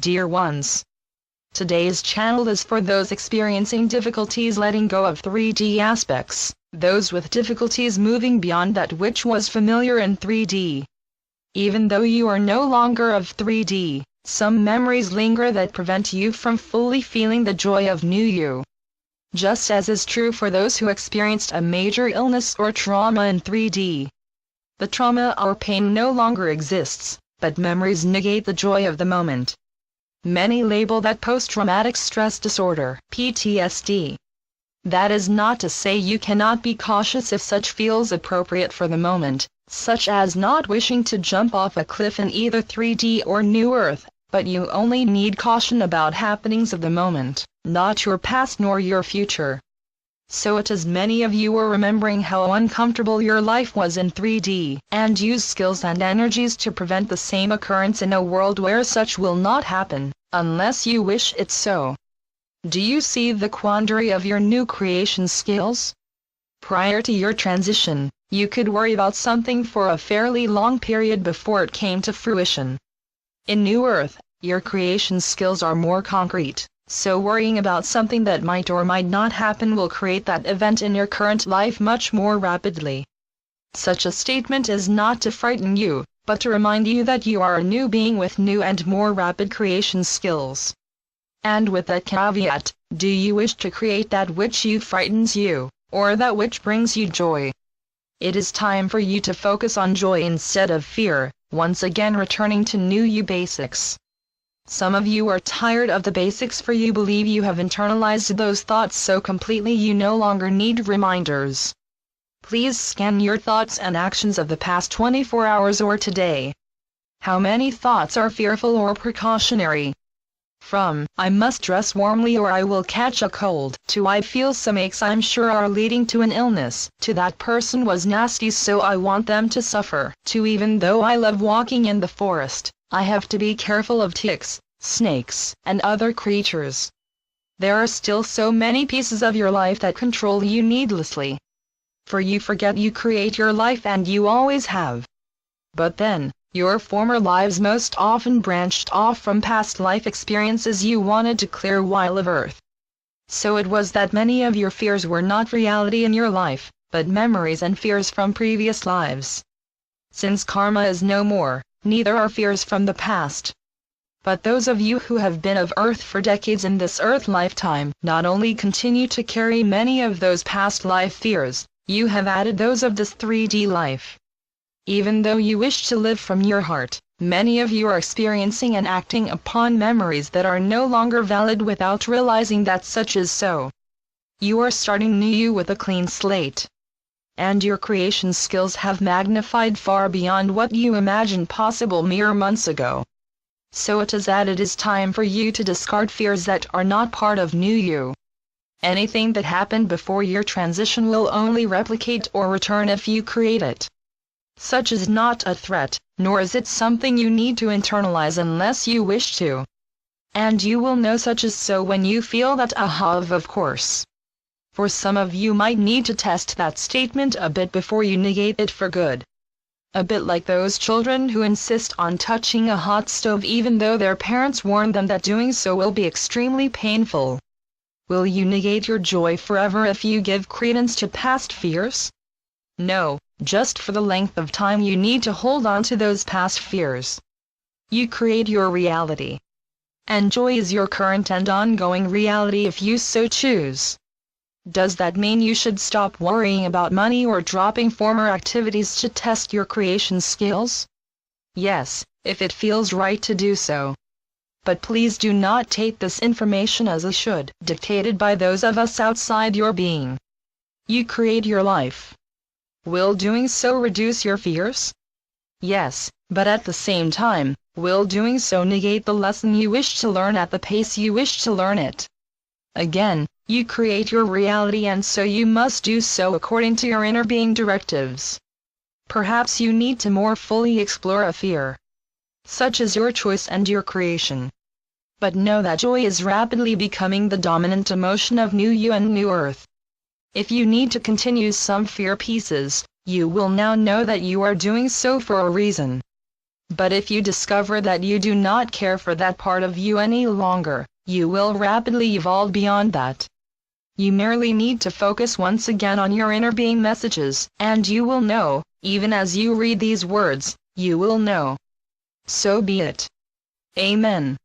dear ones. Today's channel is for those experiencing difficulties letting go of 3D aspects, those with difficulties moving beyond that which was familiar in 3D. Even though you are no longer of 3D, some memories linger that prevent you from fully feeling the joy of new you. Just as is true for those who experienced a major illness or trauma in 3D. The trauma or pain no longer exists, but memories negate the joy of the moment. Many label that post-traumatic stress disorder, PTSD. That is not to say you cannot be cautious if such feels appropriate for the moment, such as not wishing to jump off a cliff in either 3D or New Earth, but you only need caution about happenings of the moment, not your past nor your future. So it is many of you are remembering how uncomfortable your life was in 3D, and use skills and energies to prevent the same occurrence in a world where such will not happen, unless you wish it so. Do you see the quandary of your new creation skills? Prior to your transition, you could worry about something for a fairly long period before it came to fruition. In New Earth, your creation skills are more concrete. So worrying about something that might or might not happen will create that event in your current life much more rapidly. Such a statement is not to frighten you, but to remind you that you are a new being with new and more rapid creation skills. And with that caveat, do you wish to create that which frightens you, or that which brings you joy? It is time for you to focus on joy instead of fear, once again returning to new you basics. Some of you are tired of the basics, for you believe you have internalized those thoughts so completely you no longer need reminders. Please scan your thoughts and actions of the past 24 hours or today. How many thoughts are fearful or precautionary? From, I must dress warmly or I will catch a cold, to I feel some aches I'm sure are leading to an illness, to that person was nasty so I want them to suffer, to even though I love walking in the forest, I have to be careful of ticks, snakes, and other creatures. There are still so many pieces of your life that control you needlessly. For you forget you create your life and you always have. But then, your former lives most often branched off from past life experiences you wanted to clear while of Earth. So it was that many of your fears were not reality in your life, but memories and fears from previous lives. Since karma is no more, neither are fears from the past. But those of you who have been of Earth for decades in this Earth lifetime not only continue to carry many of those past life fears, you have added those of this 3D life. Even though you wish to live from your heart, many of you are experiencing and acting upon memories that are no longer valid without realizing that such is so. You are starting new with a clean slate. And your creation skills have magnified far beyond what you imagined possible mere months ago. So it is time for you to discard fears that are not part of new you. Anything that happened before your transition will only replicate or return if you create it. Such is not a threat, nor is it something you need to internalize unless you wish to. And you will know such is so when you feel that aha of course. For some of you might need to test that statement a bit before you negate it for good. A bit like those children who insist on touching a hot stove even though their parents warn them that doing so will be extremely painful. Will you negate your joy forever if you give credence to past fears? No, just for the length of time you need to hold on to those past fears. You create your reality. And joy is your current and ongoing reality if you so choose. Does that mean you should stop worrying about money or dropping former activities to test your creation skills? Yes, if it feels right to do so. But please do not take this information as a should, dictated by those of us outside your being. You create your life. Will doing so reduce your fears? Yes, but at the same time, will doing so negate the lesson you wish to learn at the pace you wish to learn it? Again, you create your reality and so you must do so according to your inner being directives. Perhaps you need to more fully explore a fear. Such is your choice and your creation. But know that joy is rapidly becoming the dominant emotion of new you and new Earth. If you need to continue some fear pieces, you will now know that you are doing so for a reason. But if you discover that you do not care for that part of you any longer, you will rapidly evolve beyond that. You merely need to focus once again on your inner being messages, and you will know, even as you read these words, you will know. So be it. Amen.